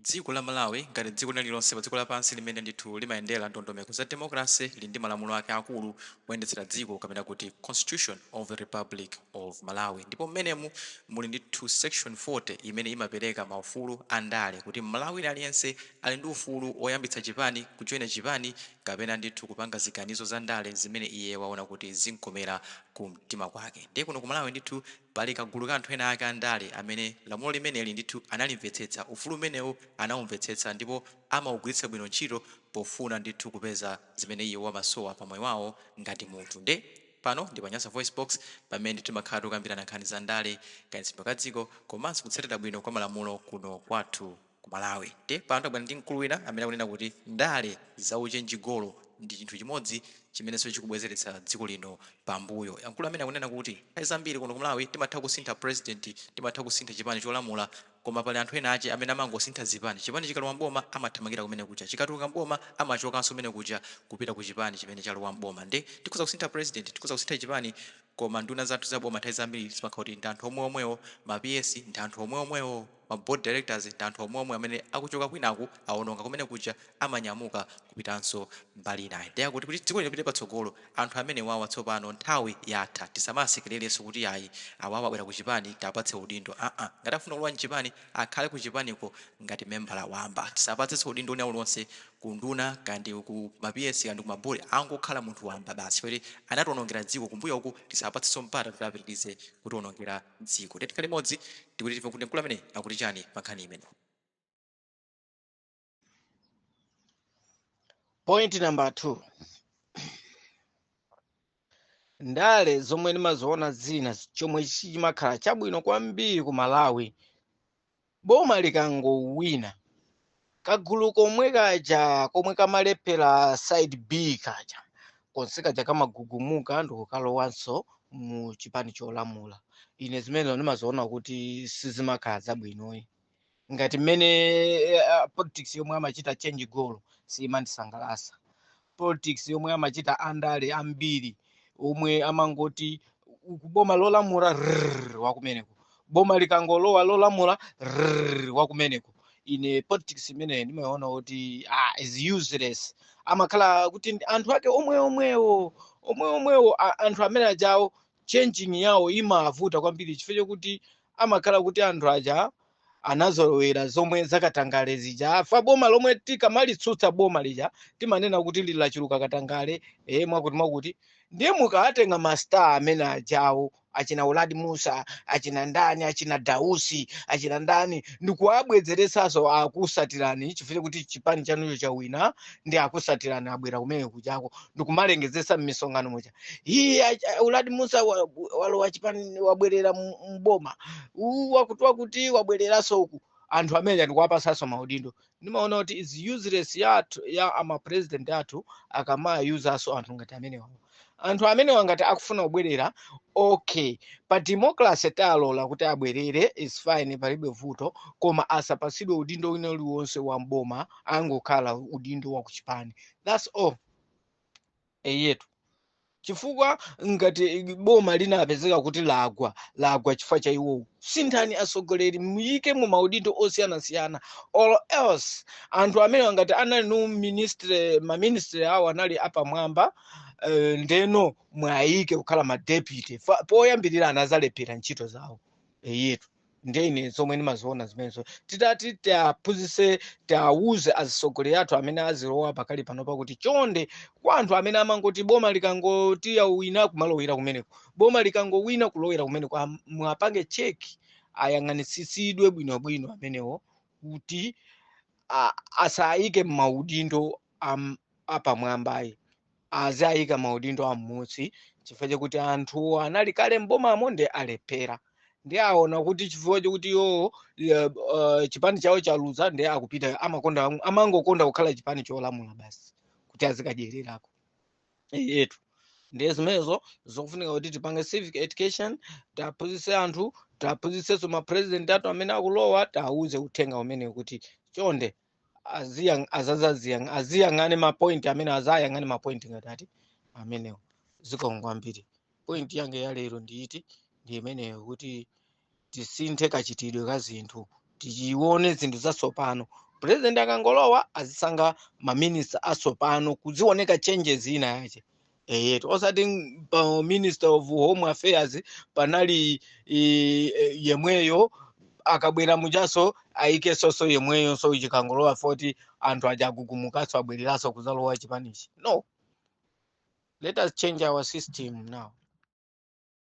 dziko la Malawi ngati dziko lililonse pa dziko lapansi limene ndithu limayendera ndondomeko za democracy lili ndi malamulo ake akulu oyendetsera dziko kapena kuti Constitution of the Republic of Malawi, ndipo mmenemu muli ndithu section 40 imene imapereka maufulu a ndale kuti Malawi aliyense ali ndi ufulu oyambitsa chipani, kujoyina chipani kapena ndithu kupanga ziganizo za ndale zimene iye waona kuti zinkomera ku mtima kwake. Ndiye kuno ku Malawi ndithu pali kagulu ka anthu ena ake andale amene lamulo limeneli ndithu analimvetsetsa, ufulu umenewu anawumvetsetsa ndipo amaugwiritsa bwino ntchito pofuna ndithu kupeza zimene iwo amasowa pa moyo wawo ngati munthu. Nde pano ndi Panyasa Voice Box pamene timakhala tikukambirana nkhani za ndale, kayitsidwe ka dziko komanso kutsatira bwino kwa malamulo kuno kwathu ku Malawi. Nde pano tabwera ndi mkulu wina amene akunena kuti ndale zauchenjigolo ndi chinthu chimodzi chimenenso chikubwezeretsa dziko lino pambuyo. Mkulu amene akunena kuti nthawi zambiri kuno ku Malawi timatha kusintha president, timatha kusintha chipani cholamula, koma pali anthu ena ache amene amangosintha zipani. Chipani chikalowa mboma amathamangira kumene kuja, chikatuluka mboma amachokanso kumene kuja kupita ku chipani chimene chalowa mboma. Nde tikhoza kusintha president, tikhoza kusintha chipani, koma nduna zathu za boma nthawi zambiri zimakhala kuti ndi anthu omweomwewo, ma PS ndi anthu omweomwewo, ma board directors ndi anthu omweomwe amene akuchoka kwinaku awononga kumene kuja amanyamuka kupitanso mbali inayi. Ndi akuti kuti dziko lipite patsogolo anthu amene wawa tsopano nthawi yatha, tisamasekererenso kuti ayi awawa abwera ku chipani tapatse udindo. Ngati afuna kulowa mchipani akhale ku chipaniko ngati membala wamba, tisapatsenso udindo unewo lonse ku nduna kandi ku ma PS kandi ku mabodi, angokhala munthu wamba basi, kuti anationongera dziko kumbuyo uku tisapatsenso mpata kuti apitirize kutionongera dziko. Tikhale limodzi tikuti timve kuti mkulu amene akuti chani pa nkhani imene. Point number 2. Ndale zomwe nimaziona zina chomwe chimakhala chabwino kwambiri ku Malawi, boma likangowina kagulu komwe kaja komwe kamalephera side B kaja konse kaja kamagugumuka ndikukalowanso mu chipani cholamula. Ine zimene nimaziona kuti sizimakhala zabwinoyi ngati mmene politics yomwe amachita change goal simandisangalasa. Politics yomwe amachita andale ambiri omwe amangoti boma lolamula wakumeneko, boma likangolowa lolamula wakumeneko. Ine politics imene ndimaona kuti is useless. Amakhala kuti anthu ake omweomwewo anthu amene ajawo changing yawo imavuta kwambiri chifukwa kuti amakhala kuti anthu aja anazolowera zomwe zakatangale zija. Afa boma lomwe tikamalisutsa boma lija timanena kuti lilachiluka katangale mwakuti ndiye mukatenga mastar amene ajawo achina Uladi Musa, achina ndani, achina Dausi, achina ndani, ndikuabwezeresaso akusatirani chifukwa kuti chipani chanucho chawina ndi akusatirani abwera kumene kujako ndikumalengezesa m'misonkhano muja. Uladi Musa walowa chipani wabwerera mboma, wakutoa kuti wabwereraso uku, anthu amene ndikuwapasaso maudindo. Ndimaona kuti is useless ya ama president athu akamayuzaso anthu ngati amenewa. Anthu amene wangati akufuna kubwerera okay, pa democracy talola kuti abwerere is fine, palibe vuto, koma asapasidwe udindo wina uliwonse wa mboma, angokhala udindo wa kuchipani. That's all. Yetu chifukwa ngati boma linapezeka kuti lagwa chifukwa cha iwo, sinthani asogoleri muyike mu maudindo osiyanasiyana, or else anthu amene wangati anali no ministry, ma ministry awo anali apamwamba, ndeno mwayike kukhala ma deputy poyambirira anazalephera ntchito zawo. Yetu ndine zomwe nimaziona zimenezo. Titati tiaphunzitse, tiawuze azisogoleri athu amene azilowa pakali panopa kuti chonde kwa anthu amene amangoti boma likangoti yawina kumalowera kumeneko, boma likangowina kulowera kumeneko, mwapange cheki ayang'anisisidwe bwinobwino amenewo kuti asayike maudindo apamwambayi, azayika maudindo am'munsi chifukwa kuti anthu anali kale mbomamo ndi alephera. Ndi aona kuti chifukwa chokuti chipani chawo chaluza ndi akupita amangokonda kukhala chipani cholamula basi kuti azikadyererako. Yetu ndiye zimenezo zokufunika kuti tipange civic education, taphunzitse anthu, taphunzitsenso ma president athu amene akulowa, tawuze uthenga umene kuti chonde aziyang'ane mapoint amene azayang'ane mapoint ngati amenewo. Zikomo kwambiri. Point yange ya lero ndiiti ndi imeneyo kuti tisinthe kachitidwe ka zinthu, tichione zinthu zatsopano president akangolowa azisankha maminista atsopano kuzioneka changes ina yache yetu osati minister of home affairs panali yemweyo akabwera muchaso aike soso yemweyo so chikangolowa foti anthu aja akugumukaso abwereraso kuzalowa chipanichi no let us change our system now